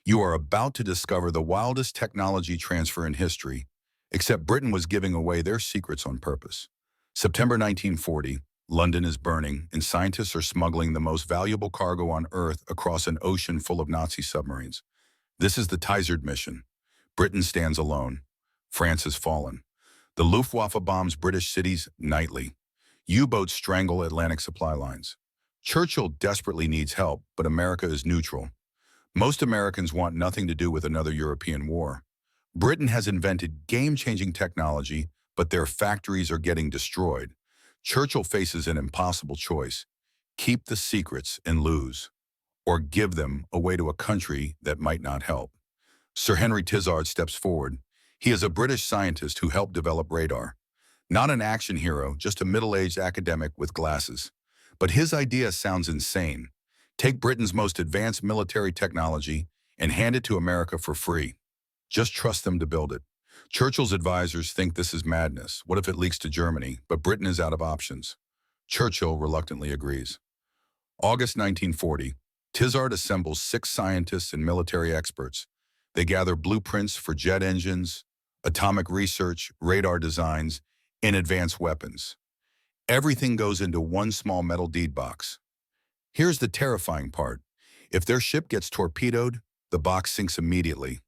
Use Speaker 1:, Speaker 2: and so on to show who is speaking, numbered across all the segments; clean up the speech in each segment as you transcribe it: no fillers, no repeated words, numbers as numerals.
Speaker 1: You are about to discover the wildest technology transfer in history, except Britain was giving away their secrets on purpose. September 1940, London is burning, and scientists are smuggling the most valuable cargo on Earth across an ocean full of Nazi submarines. This is the Tizard Mission. Britain stands alone. France has fallen. The Luftwaffe bombs British cities nightly. U-boats strangle Atlantic supply lines. Churchill desperately needs help, but America is neutral. Most Americans want nothing to do with another European war. Britain has invented game-changing technology, but their factories are getting destroyed. Churchill faces an impossible choice: keep the secrets and lose, or give them away to a country that might not help. Sir Henry Tizard steps forward. He is a British scientist who helped develop radar. Not an action hero, just a middle-aged academic with glasses. But his idea sounds insane. Take Britain's most advanced military technology and hand it to America for free. Just trust them to build it. Churchill's advisors think this is madness. What if it leaks to Germany? But Britain is out of options. Churchill reluctantly agrees. August 1940, Tizard assembles 6 scientists and military experts. They gather blueprints for jet engines, atomic research, radar designs, and advanced weapons. Everything goes into one small metal deed box. Here's the terrifying part. If their ship gets torpedoed, the box sinks immediately.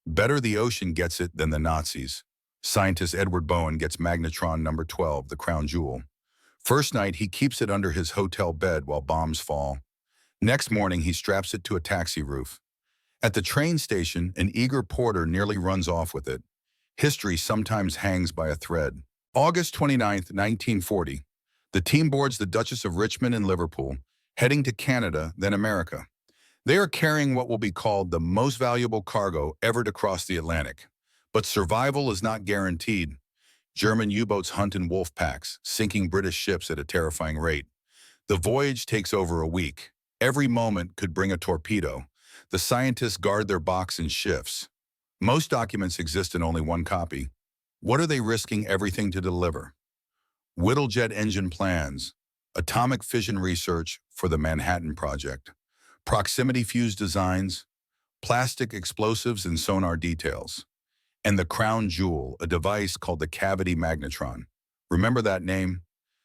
Speaker 1: Better the ocean gets it than the Nazis. Scientist Edward Bowen gets magnetron number 12, the crown jewel. First night, he keeps it under his hotel bed while bombs fall. Next morning, he straps it to a taxi roof. At the train station, an eager porter nearly runs off with it. History sometimes hangs by a thread. August 29, 1940. The team boards the Duchess of Richmond in Liverpool, heading to Canada, then America. They are carrying what will be called the most valuable cargo ever to cross the Atlantic. But survival is not guaranteed. German U-boats hunt in wolf packs, sinking British ships at a terrifying rate. The voyage takes over a week. Every moment could bring a torpedo. The scientists guard their box in shifts. Most documents exist in only one copy. What are they risking everything to deliver? Whittle jet engine plans, atomic fission research for the Manhattan Project, proximity fuse designs, plastic explosives and sonar details, and the crown jewel, a device called the cavity magnetron. Remember that name?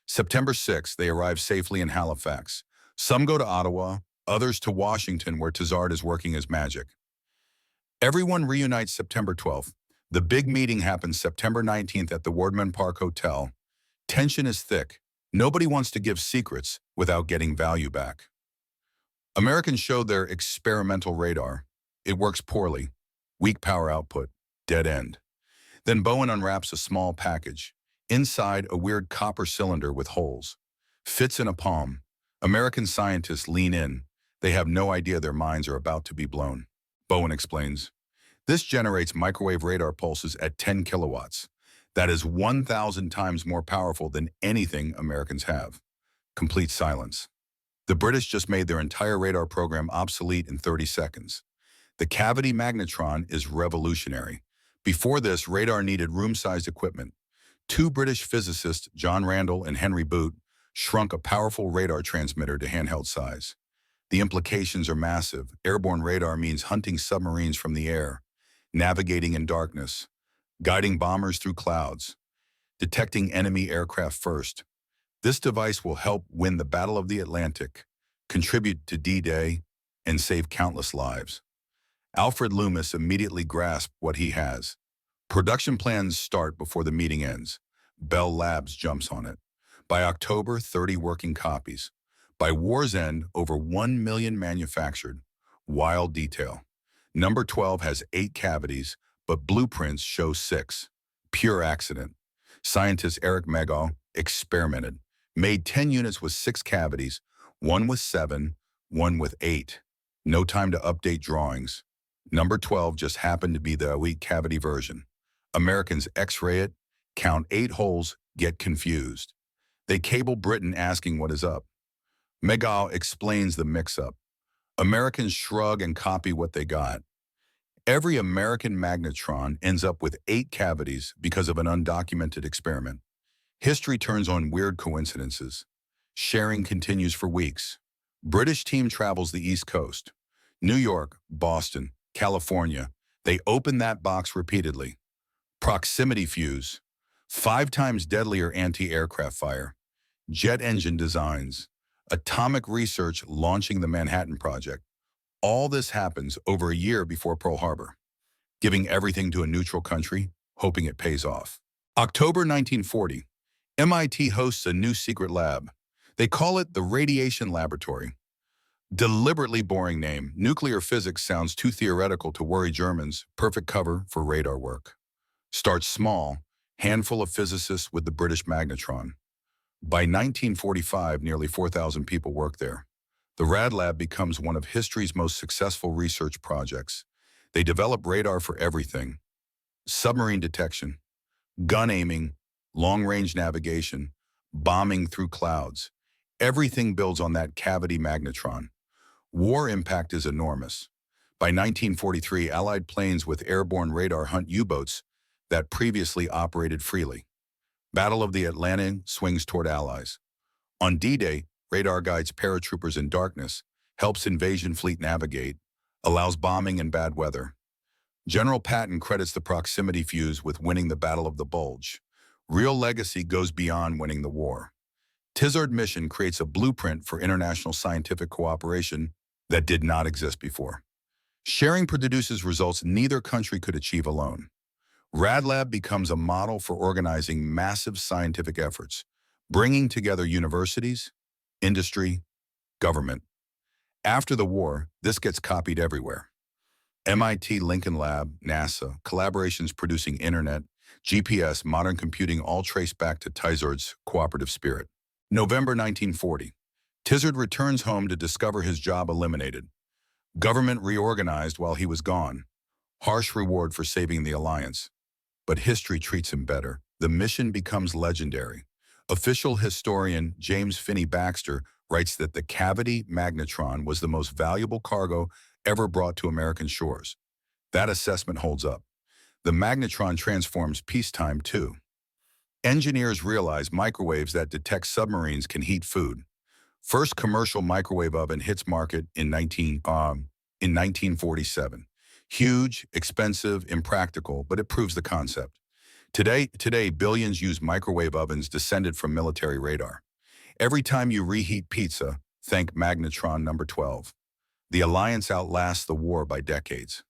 Speaker 1: September 6th, they arrive safely in Halifax. Some go to Ottawa, others to Washington, where Tizard is working his magic. Everyone reunites September 12th. The big meeting happens September 19th at the Wardman Park Hotel. Tension is thick. Nobody wants to give secrets without getting value back. Americans showed their experimental radar. It works poorly. Weak power output. Dead end. Then Bowen unwraps a small package. Inside, a weird copper cylinder with holes. Fits in a palm. American scientists lean in. They have no idea their minds are about to be blown. Bowen explains, this generates microwave radar pulses at 10 kilowatts. That is 1,000 times more powerful than anything Americans have. Complete silence. The British just made their entire radar program obsolete in 30 seconds. The cavity magnetron is revolutionary. Before this, radar needed room-sized equipment. 2 British physicists, John Randall and Henry Boot, shrunk a powerful radar transmitter to handheld size. The implications are massive. Airborne radar means hunting submarines from the air, navigating in darkness, guiding bombers through clouds, detecting enemy aircraft first. This device will help win the Battle of the Atlantic, contribute to D-Day, and save countless lives. Alfred Loomis immediately grasped what he has. Production plans start before the meeting ends. Bell Labs jumps on it. By October, 30 working copies. By war's end, over 1 million manufactured. Wild detail. Number 12 has 8 cavities, but blueprints show 6. Pure accident. Scientist Eric Megal experimented. Made 10 units with 6 cavities, one with 7, one with 8. No time to update drawings. Number 12 just happened to be the elite cavity version. Americans X-ray it, count 8 holes, get confused. They cable Britain asking what is up. Megal explains the mix-up. Americans shrug and copy what they got. Every American magnetron ends up with 8 cavities because of an undocumented experiment. History turns on weird coincidences. Sharing continues for weeks. British team travels the East Coast. New York, Boston, California. They opened that box repeatedly. Proximity fuse, 5 times deadlier anti-aircraft fire, jet engine designs, atomic research launching the Manhattan Project. All this happens over a year before Pearl Harbor, giving everything to a neutral country, hoping it pays off. October 1940, MIT hosts a new secret lab. They call it the Radiation Laboratory. Deliberately boring name, nuclear physics sounds too theoretical to worry Germans, perfect cover for radar work. Starts small, handful of physicists with the British magnetron. By 1945, nearly 4,000 people work there. The Rad Lab becomes one of history's most successful research projects. They develop radar for everything: submarine detection, gun aiming, long-range navigation, bombing through clouds. Everything builds on that cavity magnetron. War impact is enormous. By 1943, Allied planes with airborne radar hunt U-boats that previously operated freely. Battle of the Atlantic swings toward Allies. On D-Day, radar guides paratroopers in darkness, helps invasion fleet navigate, allows bombing in bad weather. General Patton credits the proximity fuse with winning the Battle of the Bulge. Real legacy goes beyond winning the war. Tizard Mission creates a blueprint for international scientific cooperation that did not exist before. Sharing produces results neither country could achieve alone. RadLab becomes a model for organizing massive scientific efforts, bringing together universities, industry, government. After the war, this gets copied everywhere. MIT, Lincoln Lab, NASA, collaborations producing internet, GPS, modern computing all trace back to Tizard's cooperative spirit. November 1940. Tizard returns home to discover his job eliminated. Government reorganized while he was gone. Harsh reward for saving the alliance. But history treats him better. The mission becomes legendary. Official historian James Finney Baxter writes that the cavity magnetron was the most valuable cargo ever brought to American shores. That assessment holds up. The magnetron transforms peacetime too. Engineers realize microwaves that detect submarines can heat food. First commercial microwave oven hits market in 1947. Huge, expensive, impractical, but it proves the concept. Today, billions use microwave ovens descended from military radar. Every time you reheat pizza, thank magnetron number 12. The alliance outlasts the war by decades.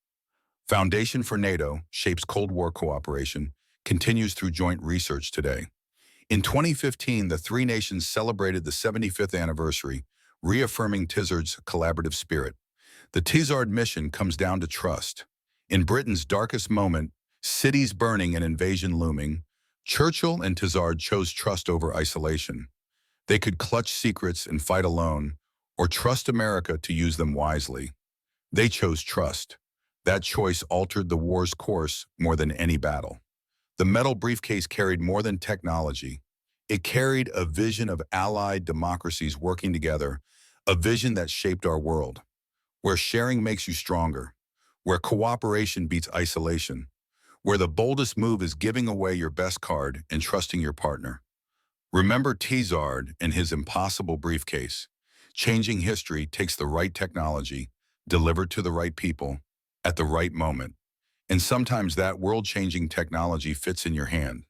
Speaker 1: Foundation for NATO shapes Cold War cooperation, continues through joint research today. In 2015, the three nations celebrated the 75th anniversary, reaffirming Tizard's collaborative spirit. The Tizard Mission comes down to trust. In Britain's darkest moment, cities burning and invasion looming, Churchill and Tizard chose trust over isolation. They could clutch secrets and fight alone, or trust America to use them wisely. They chose trust. That choice altered the war's course more than any battle. The metal briefcase carried more than technology. It carried a vision of allied democracies working together, a vision that shaped our world, where sharing makes you stronger, where cooperation beats isolation, where the boldest move is giving away your best card and trusting your partner. Remember Tizard and his impossible briefcase. Changing history takes the right technology, delivered to the right people, at the right moment. And sometimes that world-changing technology fits in your hand.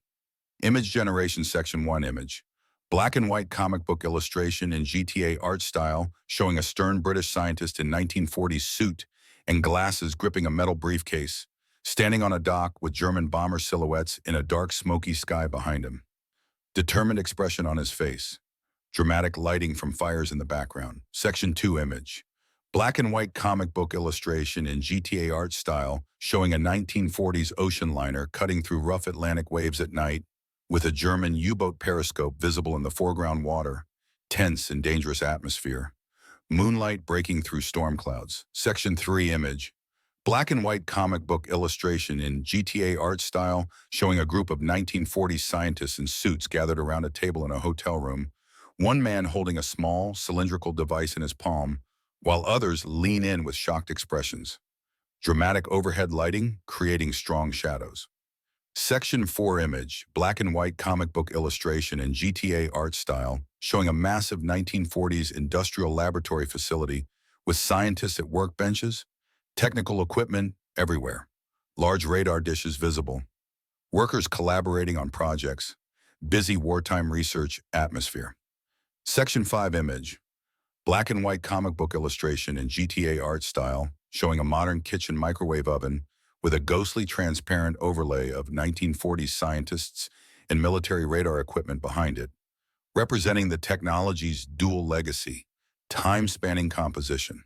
Speaker 1: Image generation section 1 image. Black and white comic book illustration in GTA art style showing a stern British scientist in 1940s suit and glasses gripping a metal briefcase, standing on a dock with German bomber silhouettes in a dark smoky sky behind him. Determined expression on his face. Dramatic lighting from fires in the background. Section 2 image. Black and white comic book illustration in GTA art style showing a 1940s ocean liner cutting through rough Atlantic waves at night with a German U-boat periscope visible in the foreground water, tense and dangerous atmosphere. Moonlight breaking through storm clouds. Section 3 image. Black and white comic book illustration in GTA art style showing a group of 1940s scientists in suits gathered around a table in a hotel room, one man holding a small, cylindrical device in his palm, while others lean in with shocked expressions. Dramatic overhead lighting, creating strong shadows. Section 4 image, black and white comic book illustration in GTA art style, showing a massive 1940s industrial laboratory facility with scientists at workbenches, Technical equipment everywhere. Large radar dishes visible. Workers collaborating on projects. Busy wartime research atmosphere. Section 5 image. Black and white comic book illustration in GTA art style, showing a modern kitchen microwave oven with a ghostly transparent overlay of 1940s scientists and military radar equipment behind it, representing the technology's dual legacy, time-spanning composition.